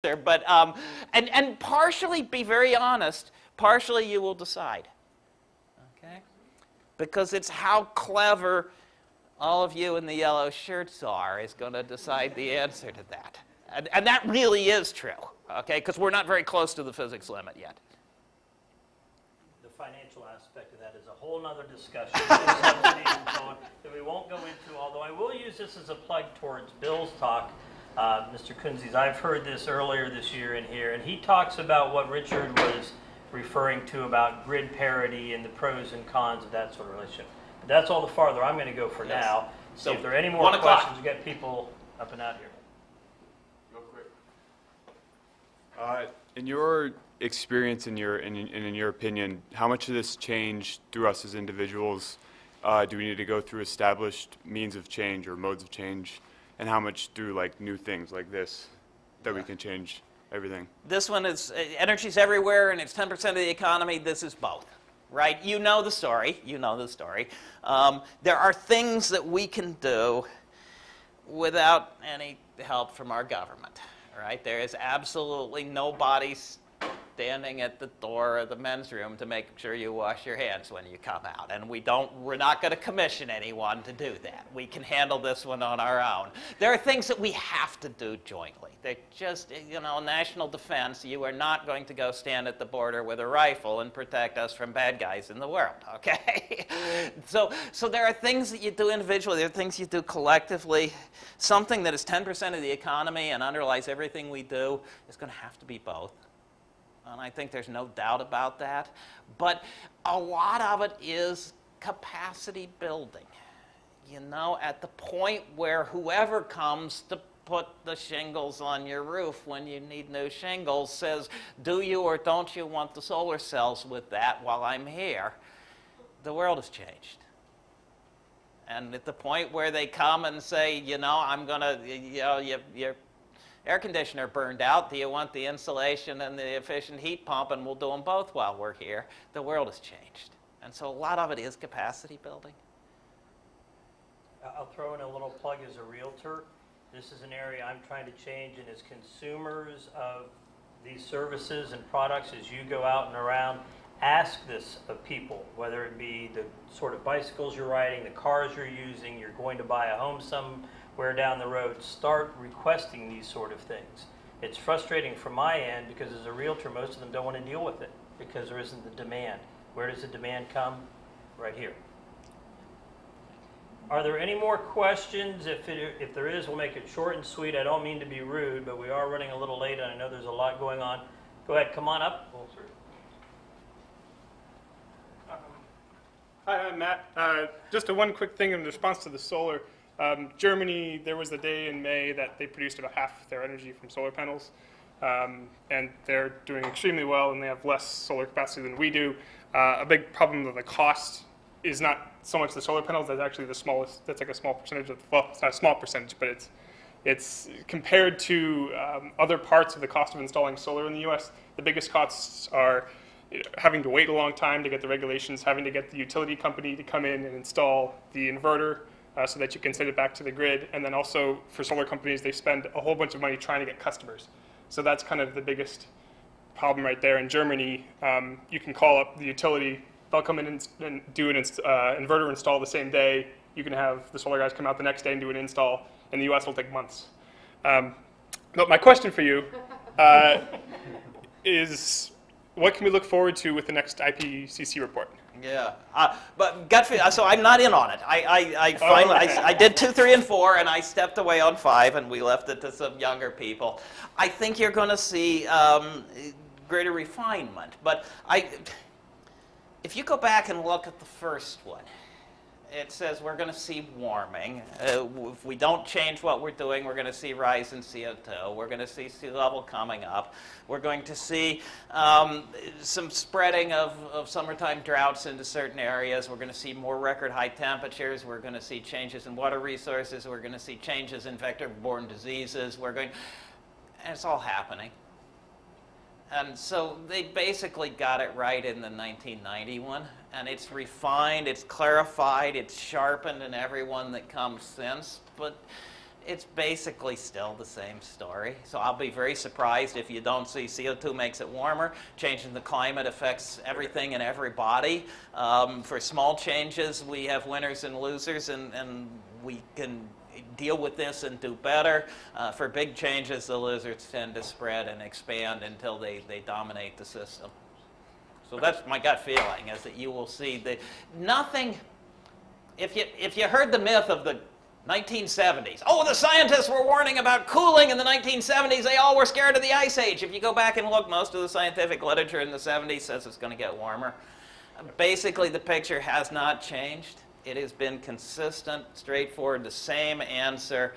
But and partially, be very honest, partially you will decide, okay? Because it's how clever all of you in the yellow shirts are is going to decide the answer to that. And that really is true, okay? Because we're not very close to the physics limit yet. The financial aspect of that is a whole other discussion that we won't go into, although I will use this as a plug towards Bill's talk. Mr. Kunzes, I've heard this earlier this year in here, and he talks about what Richard was referring to about grid parity and the pros and cons of that sort of relationship. But that's all the farther I'm going to go for now. So if there are any more questions, we get people up and out here. Real quick. In your experience, in your opinion, how much of this change through us as individuals do we need to go through established means of change or modes of change? And how much through like new things like this that we can change everything? This one is, energy's everywhere and it's 10% of the economy. This is both, right? You know the story. You know the story. There are things that we can do without any help from our government, right? There is absolutely nobody standing at the door of the men's room to make sure you wash your hands when you come out. And we're not going to commission anyone to do that. We can handle this one on our own. There are things that we have to do jointly. They're just, you know, national defense. You are not going to go stand at the border with a rifle and protect us from bad guys in the world, okay? So there are things that you do individually. There are things you do collectively. Something that is 10% of the economy and underlies everything we do is going to have to be both. And I think there's no doubt about that. But a lot of it is capacity building. You know, at the point where whoever comes to put the shingles on your roof when you need new shingles says, do you or don't you want the solar cells with that while I'm here? The world has changed. And at the point where they come and say, you know, I'm going to, you know, your air conditioner burned out, do you want the insulation and the efficient heat pump, and we'll do them both while we're here. The world has changed. And so a lot of it is capacity building. I'll throw in a little plug as a realtor. This is an area I'm trying to change, and as consumers of these services and products, as you go out and around, ask this of people, whether it be the sort of bicycles you're riding, the cars you're using, you're going to buy a home somewhere down the road, start requesting these sort of things. It's frustrating from my end because as a realtor, most of them don't want to deal with it because there isn't the demand. Where does the demand come? Right here. Are there any more questions? If there is, we'll make it short and sweet. I don't mean to be rude, but we are running a little late, and I know there's a lot going on. Go ahead, come on up. Hi, I'm Matt. Just one quick thing in response to the solar. Germany, there was the day in May that they produced about half their energy from solar panels, and they're doing extremely well, and they have less solar capacity than we do. A big problem of the cost is not so much the solar panels. That's actually the smallest. That's like a small percentage of. Well, it's not a small percentage, but it's compared to other parts of the cost of installing solar in the U.S. The biggest costs are having to wait a long time to get the regulations, having to get the utility company to come in and install the inverter so that you can send it back to the grid. And then also for solar companies, they spend a whole bunch of money trying to get customers. So that's kind of the biggest problem right there. In Germany, you can call up the utility. They'll come in and do an inverter install the same day. You can have the solar guys come out the next day and do an install. In the US, it'll take months. But my question for you is, what can we look forward to with the next IPCC report? Yeah, but gut feel, so I'm not in on it. I did 2, 3, and 4, and I stepped away on 5, and we left it to some younger people. I think you're going to see greater refinement, but if you go back and look at the first one, it says we're going to see warming. If we don't change what we're doing, we're going to see rise in CO2. We're going to see sea level coming up. We're going to see some spreading of summertime droughts into certain areas. We're going to see more record high temperatures. We're going to see changes in water resources. We're going to see changes in vector-borne diseases. And it's all happening. And so they basically got it right in the 1990 one, and it's refined, it's clarified, it's sharpened in every one that comes since. But it's basically still the same story. So I'll be very surprised if you don't see CO2 makes it warmer. Changing the climate affects everything and everybody. For small changes, we have winners and losers, and we can deal with this and do better. For big changes, the losers tend to spread and expand until they dominate the system. So that's my gut feeling, is that you will see that nothing, if you heard the myth of the 1970s, oh, the scientists were warning about cooling in the 1970s, they all were scared of the ice age. If you go back and look, most of the scientific literature in the 70s says it's going to get warmer. Basically, the picture has not changed. It has been consistent, straightforward, the same answer.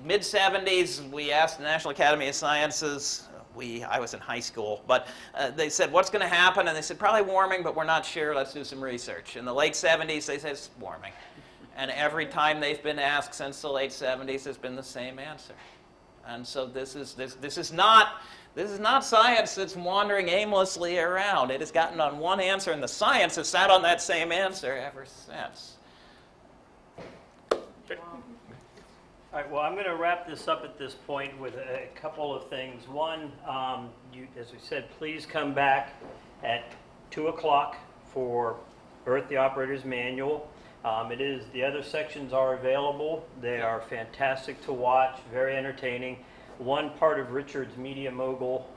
Mid-70s, we asked the National Academy of Sciences, I was in high school, but they said, what's going to happen? And they said, probably warming, but we're not sure. Let's do some research. In the late 70s, they said, it's warming. And every time they've been asked since the late 70s, there's been the same answer. And so this is not science that's wandering aimlessly around. It has gotten on one answer, and the science has sat on that same answer ever since. All right, well, I'm going to wrap this up at this point with a couple of things. One, as we said, please come back at 2 o'clock for Earth the Operator's Manual. The other sections are available. They are fantastic to watch, very entertaining. One part of Richard's Media Mogul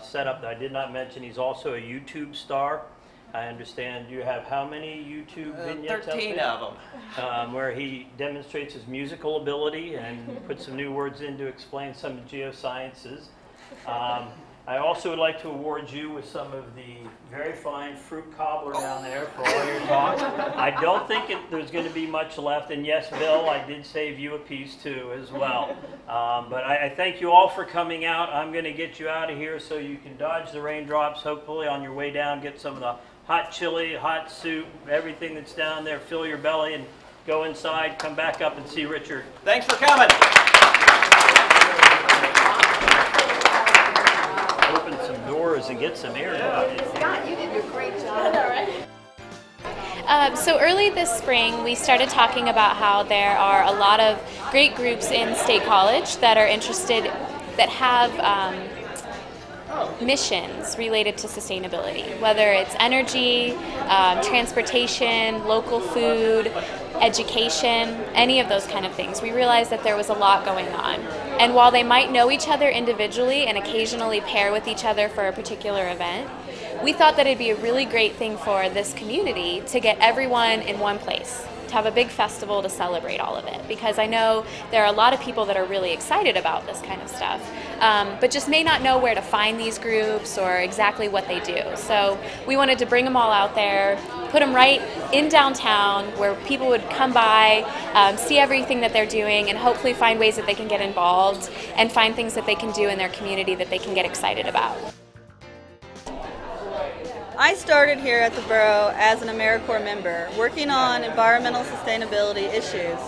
setup that I did not mention, he's also a YouTube star. I understand you have how many YouTube vignettes 13 up there? of them. Where he demonstrates his musical ability and puts some new words in to explain some of the geosciences. I also would like to award you with some of the very fine fruit cobbler down there for all your talk. I don't think there's going to be much left, and yes, Bill, I did save you a piece too as well. But I thank you all for coming out. I'm going to get you out of here so you can dodge the raindrops, hopefully on your way down, get some of the hot chili, hot soup, everything that's down there, fill your belly and go inside, come back up and see Richard. Thanks for coming. Open some doors and get some air. Scott, you did a great job. So early this spring, we started talking about how there are a lot of great groups in State College that are interested, that have missions related to sustainability, whether it's energy, transportation, local food, education, any of those kind of things. We realized that there was a lot going on. And while they might know each other individually and occasionally pair with each other for a particular event, we thought that it'd be a really great thing for this community to get everyone in one place, to have a big festival to celebrate all of it, because I know there are a lot of people that are really excited about this kind of stuff, but just may not know where to find these groups or exactly what they do. So we wanted to bring them all out there, put them right in downtown where people would come by, see everything that they're doing, and hopefully find ways that they can get involved and find things that they can do in their community that they can get excited about. I started here at the Borough as an AmeriCorps member, working on environmental sustainability issues.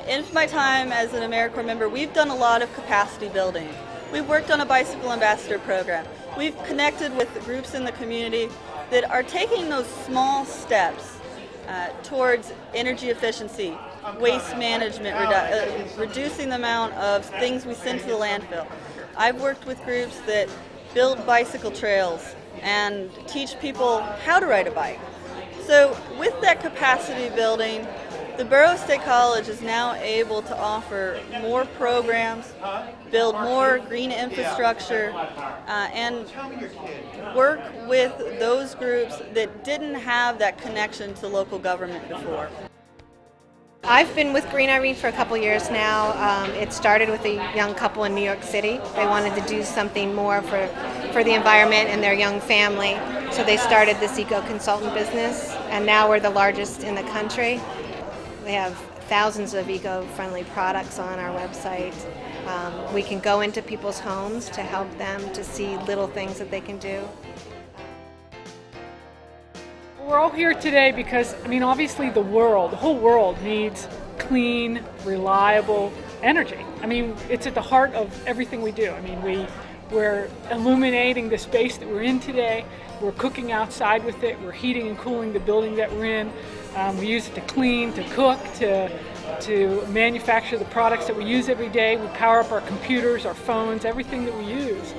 In my time as an AmeriCorps member, we've done a lot of capacity building. We've worked on a bicycle ambassador program. We've connected with groups in the community that are taking those small steps towards energy efficiency, waste management, reducing the amount of things we send to the landfill. I've worked with groups that build bicycle trails and teach people how to ride a bike. So with that capacity building, the Borough State College is now able to offer more programs, build more green infrastructure, and work with those groups that didn't have that connection to local government before. I've been with Green Irene for a couple years now. It started with a young couple in New York City. They wanted to do something more for the environment and their young family, so they started this eco-consultant business, and now we're the largest in the country. We have thousands of eco-friendly products on our website. We can go into people's homes to help them to see little things that they can do. We're all here today because, obviously the whole world needs clean, reliable energy. It's at the heart of everything we do. We're illuminating the space that we're in today. We're cooking outside with it. We're heating and cooling the building that we're in. We use it to clean, to cook, to manufacture the products that we use every day. We power up our computers, our phones, everything that we use.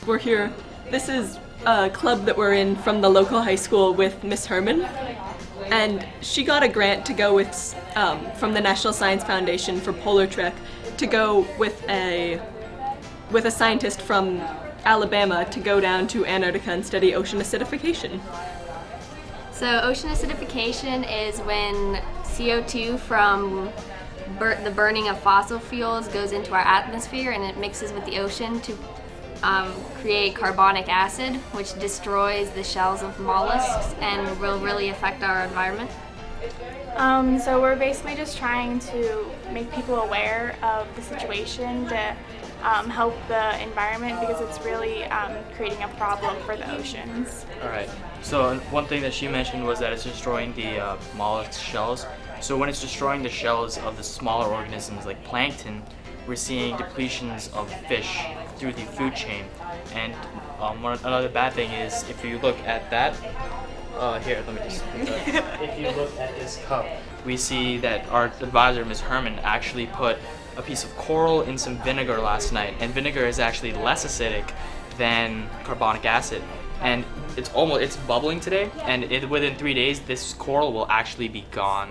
We're here. This is a club that we're in from the local high school with Miss Herman. And she got a grant to go with, from the National Science Foundation for Polar Trek, to go with a scientist from Alabama to go down to Antarctica and study ocean acidification. So ocean acidification is when CO2 from the burning of fossil fuels goes into our atmosphere and it mixes with the ocean to create carbonic acid, which destroys the shells of mollusks and will really affect our environment. So we're basically just trying to make people aware of the situation to help the environment because it's really creating a problem for the oceans. Alright, so one thing that she mentioned was that it's destroying the mollusk shells. So when it's destroying the shells of the smaller organisms like plankton, we're seeing depletions of fish through the food chain. And another bad thing is if you look at that, here, let me just, if you look at this cup, we see that our advisor, Ms. Herman, actually put a piece of coral in some vinegar last night, and vinegar is actually less acidic than carbonic acid. And it's bubbling today, and within 3 days, this coral will actually be gone.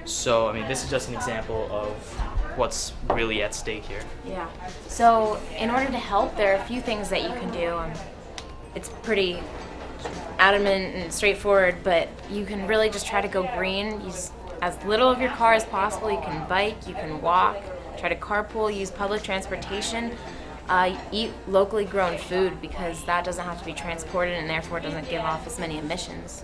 So, I mean, this is just an example of what's really at stake here. Yeah. So, in order to help, there are a few things that you can do. It's pretty adamant and straightforward, but you can really just try to go green. Use as little of your car as possible. You can bike, you can walk, try to carpool, use public transportation, eat locally grown food because that doesn't have to be transported and therefore doesn't give off as many emissions.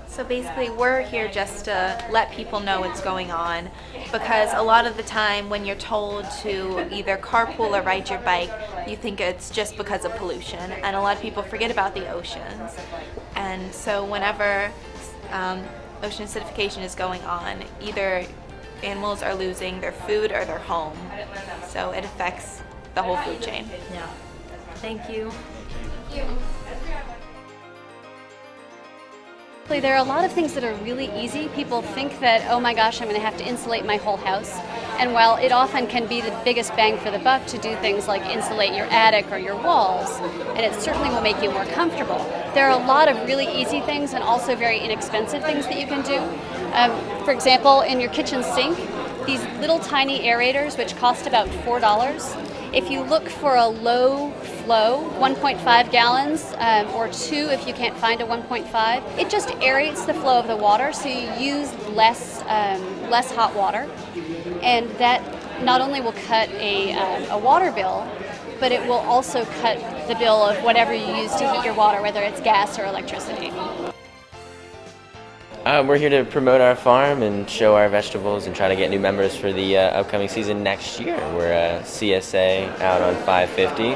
So basically we're here just to let people know what's going on because a lot of the time when you're told to either carpool or ride your bike, you think it's just because of pollution, and a lot of people forget about the oceans. And so whenever ocean acidification is going on, either animals are losing their food or their home, so it affects the whole food chain. Yeah. Thank you. There are a lot of things that are really easy. People think that, oh my gosh, I'm going to have to insulate my whole house. And while it often can be the biggest bang for the buck to do things like insulate your attic or your walls, and it certainly will make you more comfortable, there are a lot of really easy things and also very inexpensive things that you can do. For example, in your kitchen sink, these little tiny aerators, which cost about $4, if you look for a low flow, 1.5 gallons, or 2 if you can't find a 1.5, it just aerates the flow of the water, so you use less hot water, and that not only will cut a water bill, but it will also cut the bill of whatever you use to heat your water, whether it's gas or electricity. We're here to promote our farm and show our vegetables and try to get new members for the upcoming season next year. We're a CSA out on 550.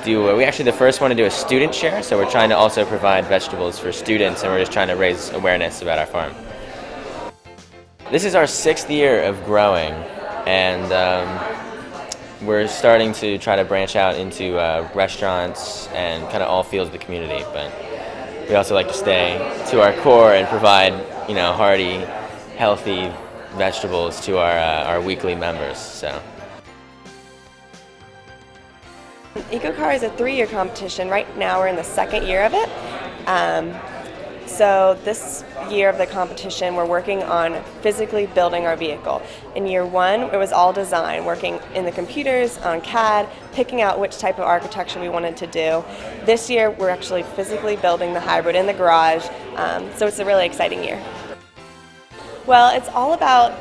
We're actually the first one to do a student share, so we're trying to also provide vegetables for students, and we're just trying to raise awareness about our farm. This is our 6th year of growing, and we're starting to try to branch out into restaurants and kind of all fields of the community, but we also like to stay to our core and provide, hearty, healthy vegetables to our weekly members. So. EcoCar is a 3-year competition. Right now we're in the 2nd year of it. So this year of the competition we're working on physically building our vehicle. In year 1 it was all design, working in the computers, on CAD, picking out which type of architecture we wanted to do. This year we're actually physically building the hybrid in the garage, so it's a really exciting year. Well, it's all about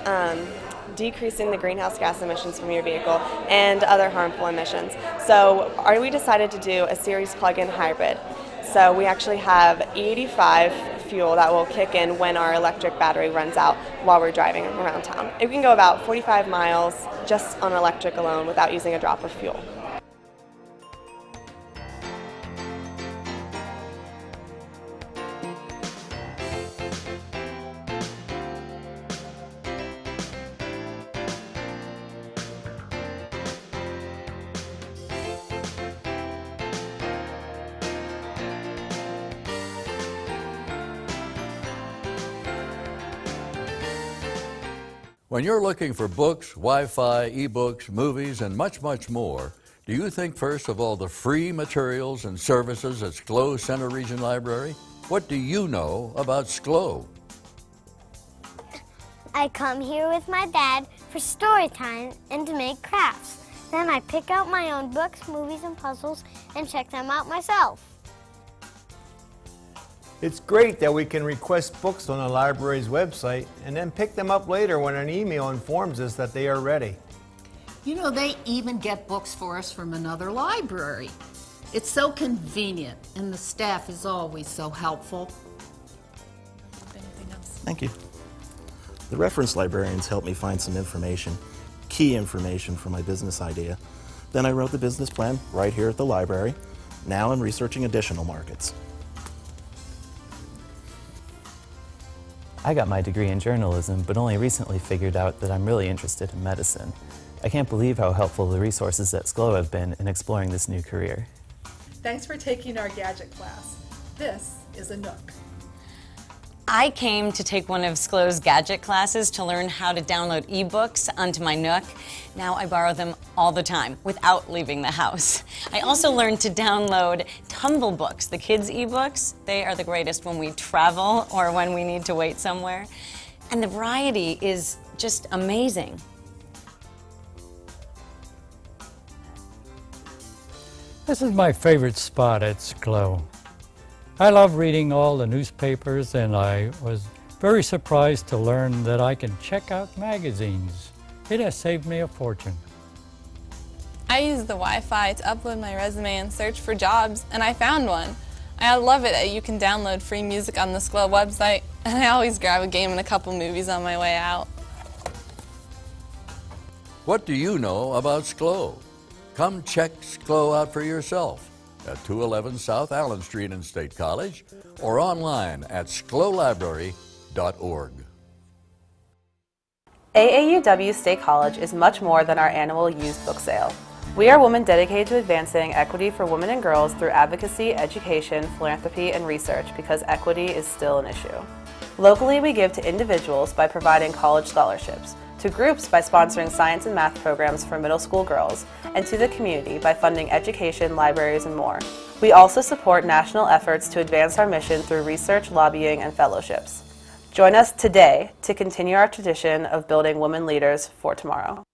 decreasing the greenhouse gas emissions from your vehicle and other harmful emissions. So we decided to do a series plug-in hybrid. So we actually have 85 fuel that will kick in when our electric battery runs out while we're driving around town. It can go about 45 miles just on electric alone without using a drop of fuel. When you're looking for books, Wi-Fi, ebooks, movies, and much, much more, do you think first of all the free materials and services at SCLO Center Region Library? What do you know about SCLO? I come here with my dad for story time and to make crafts. Then I pick out my own books, movies, and puzzles and check them out myself. It's great that we can request books on the library's website and then pick them up later when an email informs us that they are ready. You know, they even get books for us from another library. It's so convenient, and the staff is always so helpful. Anything else? Thank you. The reference librarians helped me find some information, key information for my business idea. Then I wrote the business plan right here at the library. Now I'm researching additional markets. I got my degree in journalism, but only recently figured out that I'm really interested in medicine. I can't believe how helpful the resources at SCLO have been in exploring this new career. Thanks for taking our gadget class. This is a Nook. I came to take one of SCLO's gadget classes to learn how to download ebooks onto my Nook. Now I borrow them all the time without leaving the house. I also learned to download Tumble Books, the kids' ebooks. They are the greatest when we travel or when we need to wait somewhere. And the variety is just amazing. This is my favorite spot at SCLO. I love reading all the newspapers, and I was very surprised to learn that I can check out magazines. It has saved me a fortune. I use the Wi-Fi to upload my resume and search for jobs, and I found one. I love it that you can download free music on the SCLO website, and I always grab a game and a couple movies on my way out. What do you know about SCLO? Come check SCLO out for yourself at 211 South Allen Street in State College or online at sclolibrary.org. AAUW State College is much more than our annual used book sale. We are women dedicated to advancing equity for women and girls through advocacy, education, philanthropy, and research because equity is still an issue. Locally, we give to individuals by providing college scholarships, to groups by sponsoring science and math programs for middle school girls, and to the community by funding education, libraries, and more. We also support national efforts to advance our mission through research, lobbying, and fellowships. Join us today to continue our tradition of building women leaders for tomorrow.